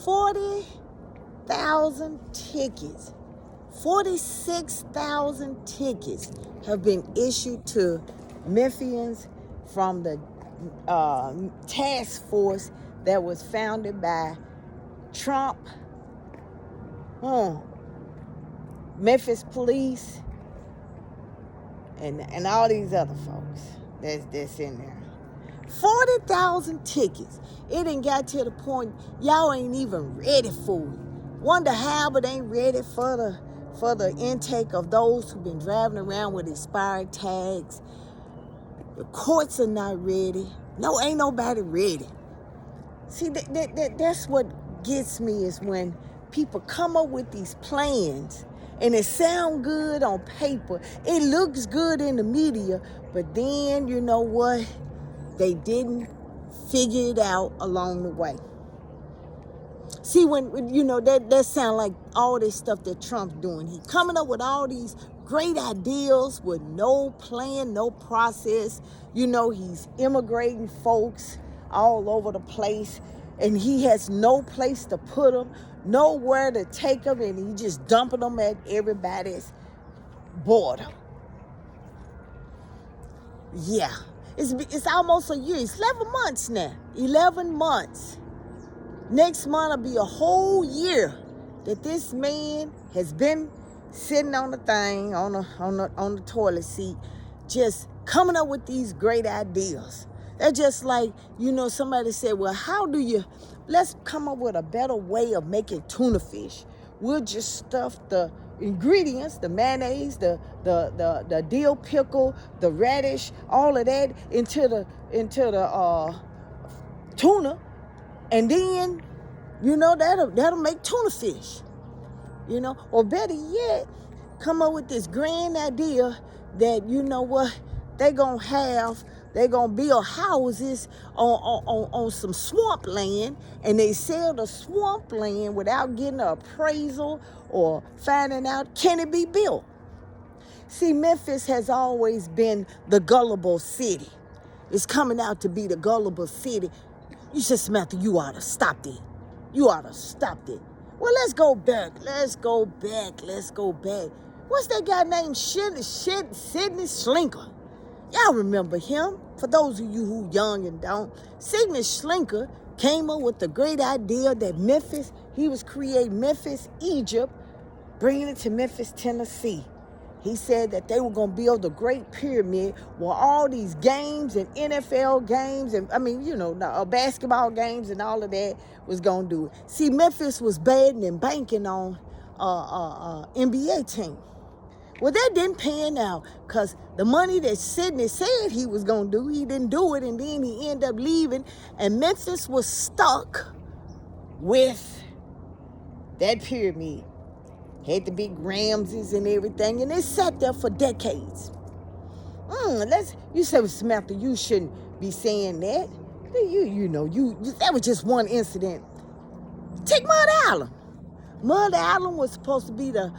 40,000 tickets, 46,000 tickets have been issued to Memphians from the task force that was founded by Trump, Memphis police, and all these other folks that's in there. 40,000 tickets. It ain't got to the point y'all ain't even ready for it. Wonder how, but ain't ready for the intake of those who've been driving around with expired tags. The courts are not ready. No, ain't nobody ready. See, that's what gets me, is when people come up with these plans and it sounds good on paper. It looks good in the media, but then you know what? They didn't figure it out along the way. See, when you know, that sound like all this stuff that Trump's doing. He coming up with all these great ideas with no plan, no process. You know, he's immigrating folks all over the place, and he has no place to put them, nowhere to take them, and he just dumping them at everybody's border. Yeah, it's almost a year. It's 11 months now. 11 months. Next month will be a whole year that this man has been sitting on the thing, on the toilet seat, just coming up with these great ideas. They're just like, you know, somebody said, well, let's come up with a better way of making tuna fish. We'll just stuff the ingredients, the mayonnaise, the dill pickle, the radish, all of that into the tuna, and then, you know, that'll make tuna fish. You know, or better yet, come up with this grand idea that, you know what, they're gonna build houses on some swamp land, and they sell the swamp land without getting an appraisal or finding out, can it be built? See, Memphis has always been the gullible city. It's coming out to be the gullible city. You said, Samantha, you ought to stop it. You ought to stop it. Well, let's go back. What's that guy named Sidney Slinker? Y'all remember him? For those of you who young and don't, Sidney Slinker came up with the great idea that Memphis, he was creating Memphis, Egypt, bringing it to Memphis, Tennessee. He said that they were going to build a great pyramid where all these games and NFL games and, basketball games and all of that was going to do it. See, Memphis was betting and banking on NBA team. Well, that didn't pan out because the money that Sidney said he was going to do, he didn't do it, and then he ended up leaving, and Memphis was stuck with that pyramid. Had the big Ramses and everything, and it sat there for decades. You say, well, Samantha, you shouldn't be saying that. That was just one incident. Take Mud Island. Mud Island was supposed to be the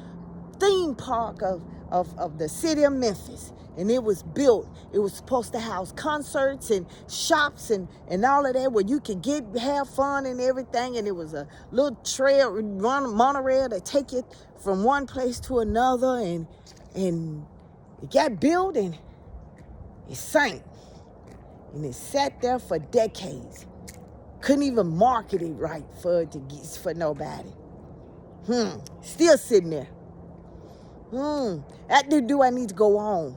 theme park of the city of Memphis, and it was built. It was supposed to house concerts and shops and all of that, where you could have fun and everything, and it was a little monorail to take it from one place to another, and it got built and it sank, and it sat there for decades. Couldn't even market it right for nobody. Still sitting there. Do I need to go on?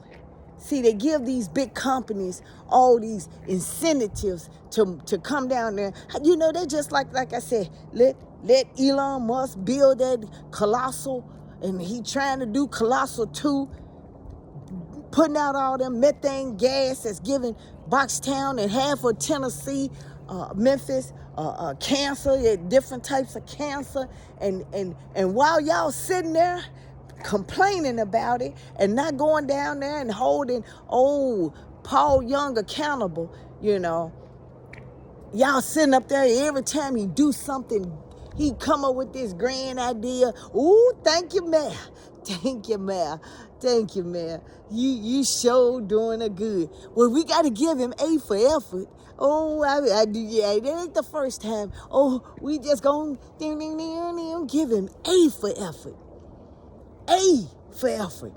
See, they give these big companies all these incentives to come down there. You know, they're just like I said, let Elon Musk build that Colossal, and he trying to do Colossal 2, putting out all them methane gas that's giving Boxtown and half of Tennessee, Memphis, cancer, different types of cancer, and while y'all sitting there complaining about it and not going down there and holding Paul Young accountable, you know, y'all sitting up there every time he do something, he come up with this grand idea. Ooh, thank you, Mayor. Thank you, Mayor. Thank you, Mayor. You sure doing a good. Well, we got to give him A for effort. Oh, yeah, it ain't the first time. Oh, we just gonna give him A for effort. A for effort.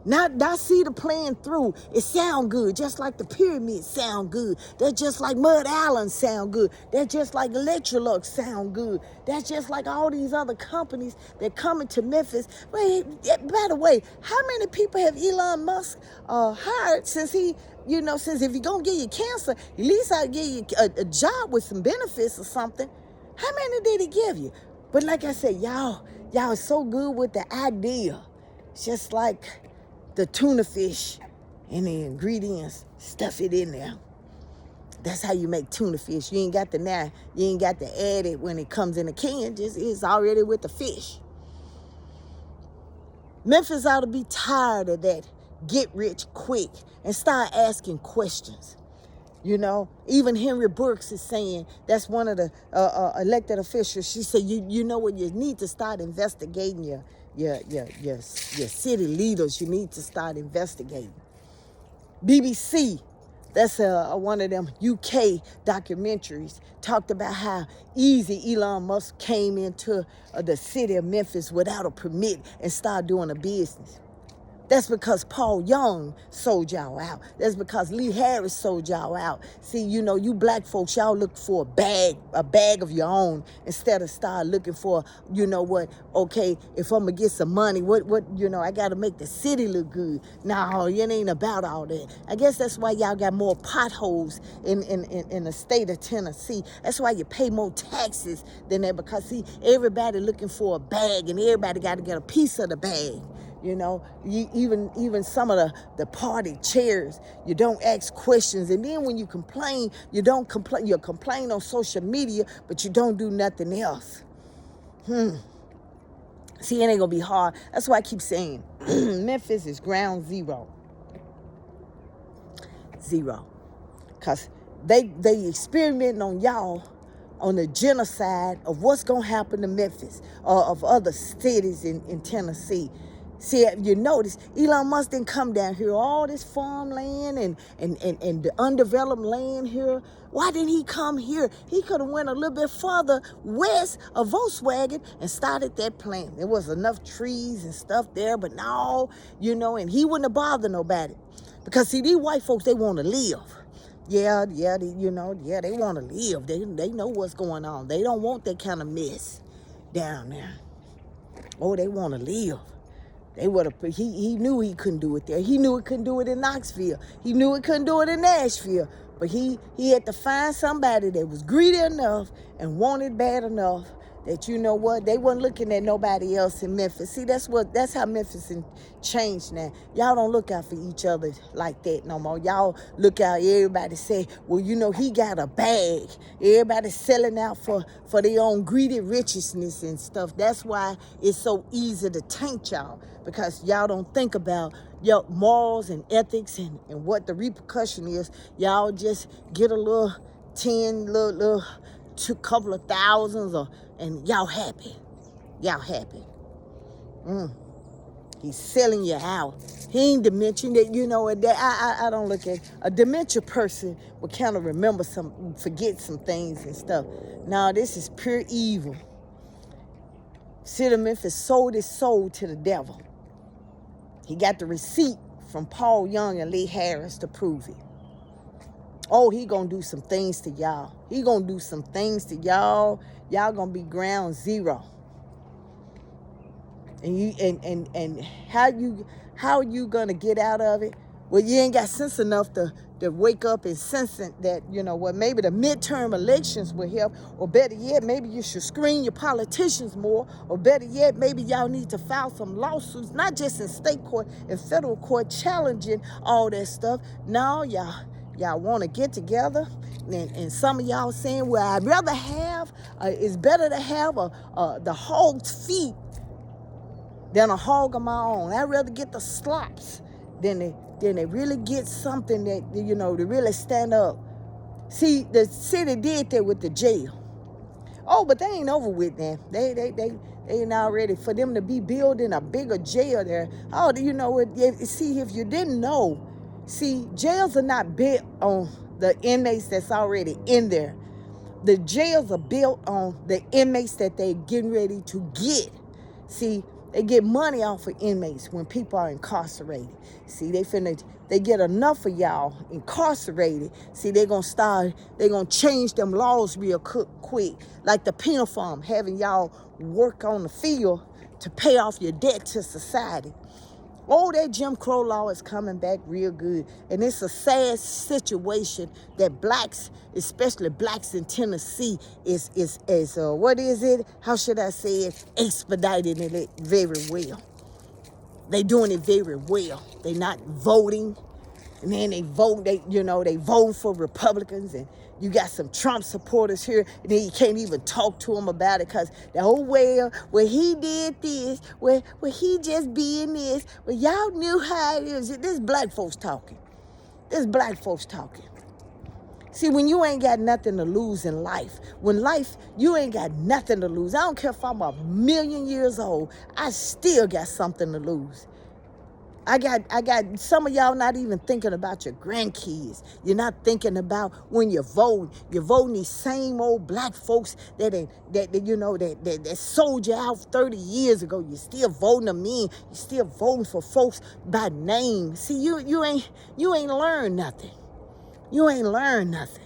Not see the plan through. It sound good, just like the pyramids sound good. That's just like Mud Island sound good. That's just like Electrolux sound good. That's just like all these other companies that coming to Memphis. Wait, by the way, how many people have Elon Musk hired since since if you're gonna give you cancer, at least I'll give you a job with some benefits or something. How many did he give you? But like I said, y'all are so good with the idea. It's just like the tuna fish and the ingredients, stuff it in there. That's how you make tuna fish. You ain't got to add it when it comes in a can. Just it's already with the fish. Memphis ought to be tired of that get rich quick and start asking questions. Even Henry Brooks is saying, that's one of the elected officials. She said, you know what, you need to start investigating your city leaders. You need to start investigating. BBC, that's one of them UK documentaries, talked about how easy Elon Musk came into the city of Memphis without a permit and started doing a business. That's because Paul Young sold y'all out. That's because Lee Harris sold y'all out. See, you black folks, y'all look for a bag of your own instead of start looking for, okay, if I'm going to get some money, I got to make the city look good. No, it ain't about all that. I guess that's why y'all got more potholes in the state of Tennessee. That's why you pay more taxes than that, because, see, everybody looking for a bag and everybody got to get a piece of the bag. Even some of the party chairs, you don't ask questions. And then when you complain, you don't complain. You complain on social media, but you don't do nothing else. See, it ain't gonna be hard. That's why I keep saying Memphis is ground zero. Zero. Because they experimenting on y'all on the genocide of what's gonna happen to Memphis or of other cities in Tennessee. See, you notice Elon Musk didn't come down here, all this farmland and the undeveloped land here. Why didn't he come here? He could have went a little bit further west of Volkswagen and started that plant. There was enough trees and stuff there, but no, and he wouldn't have bothered nobody. Because, see, these white folks, they want to live. Yeah, they want to live. They know what's going on. They don't want that kind of mess down there. Oh, they want to live. They would have. He knew he couldn't do it there. He knew he couldn't do it in Knoxville. He knew he couldn't do it in Nashville. But he had to find somebody that was greedy enough and wanted bad enough that, they wasn't looking at nobody else in Memphis. See, that's how Memphis changed now. Y'all don't look out for each other like that no more. Y'all look out, everybody say, well, he got a bag. Everybody's selling out for their own greedy richness and stuff. That's why it's so easy to taint y'all, because y'all don't think about your morals and ethics and what the repercussion is. Y'all just get a little 10, little couple of thousands, and y'all happy. Y'all happy. He's selling you out. He ain't dementia. That I don't look at a dementia person will kind of forget some things and stuff. No, this is pure evil. City of Memphis sold his soul to the devil. He got the receipt from Paul Young and Lee Harris to prove it. Oh, he gonna do some things to y'all. He gonna do some things to y'all. Y'all gonna be ground zero. And how you gonna get out of it? Well, you ain't got sense enough to wake up and sense that, maybe the midterm elections will help, or better yet, maybe you should screen your politicians more, or better yet, maybe y'all need to file some lawsuits, not just in state court and federal court, challenging all that stuff. No, y'all want to get together, and some of y'all saying, well, I'd rather have, it's better to have the hog's feet than a hog of my own. I'd rather get the slops than they really get something that, to really stand up. See, the city did that with the jail. Oh, but they ain't over with now. They ain't already, for them to be building a bigger jail there. Oh, see, if you didn't know, see, jails are not built on the inmates that's already in there. The jails are built on the inmates that they're getting ready to get. See, they get money off of inmates when people are incarcerated. See, they get enough of y'all incarcerated. See, they're gonna change them laws real quick. Like the penal farm, having y'all work on the field to pay off your debt to society. Oh, that Jim Crow law is coming back real good. And it's a sad situation that blacks, especially blacks in Tennessee, is what is it? How should I say it? Expediting it very well. They doing it very well. They not voting. And then they vote for Republicans, and you got some Trump supporters here, and then you can't even talk to them about it because well, he did this, well, he just being this, well, y'all knew how it is. This black folks talking. This black folks talking. See, when you ain't got nothing to lose in life, you ain't got nothing to lose. I don't care if I'm 1,000,000 years old, I still got something to lose. I got some of y'all not even thinking about your grandkids. You're not thinking about when you're voting. You're voting these same old black folks that sold you out 30 years ago. You're still voting them in. You're still voting for folks by name. See, you ain't learned nothing. You ain't learned nothing.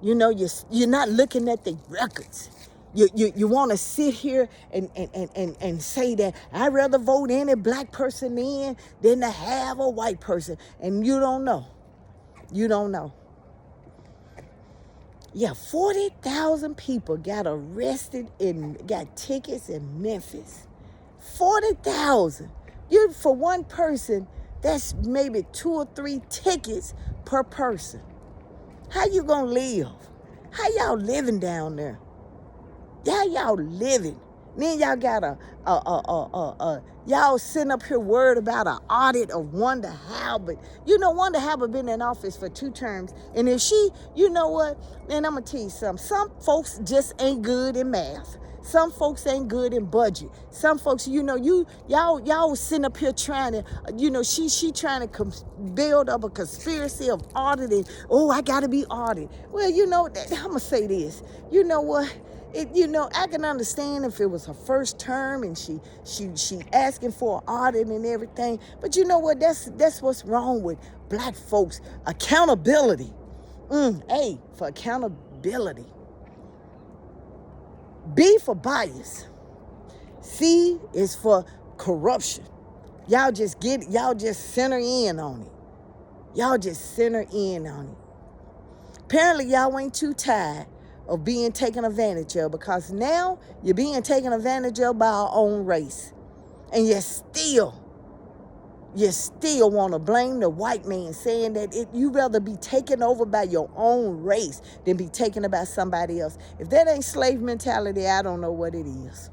You're not looking at the records. You want to sit here and say that I'd rather vote any black person in than to have a white person. And you don't know. You don't know. Yeah, 40,000 people got arrested and got tickets in Memphis. 40,000. For one person, that's maybe 2 or 3 tickets per person. How you gonna live? How y'all living down there? Y'all living. Then y'all got y'all sitting up here worried about an audit of Wanda Halbert. Wanda Halbert been in office for 2 terms. And if she, you know what? And I'm going to tell you something. Some folks just ain't good in math. Some folks ain't good in budget. Some folks, y'all sitting up here trying to, she trying to build up a conspiracy of auditing. Oh, I got to be audited. Well, I'm going to say this. You know what? I can understand if it was her first term and she asking for an audit and everything. But you know what? That's what's wrong with black folks. Accountability. A for accountability. B for bias. C is for corruption. Y'all just center in on it. Y'all just center in on it. Apparently y'all ain't too tired of being taken advantage of, because now you're being taken advantage of by our own race. And you still want to blame the white man, saying that you rather be taken over by your own race than be taken by somebody else. If that ain't slave mentality, I don't know what it is.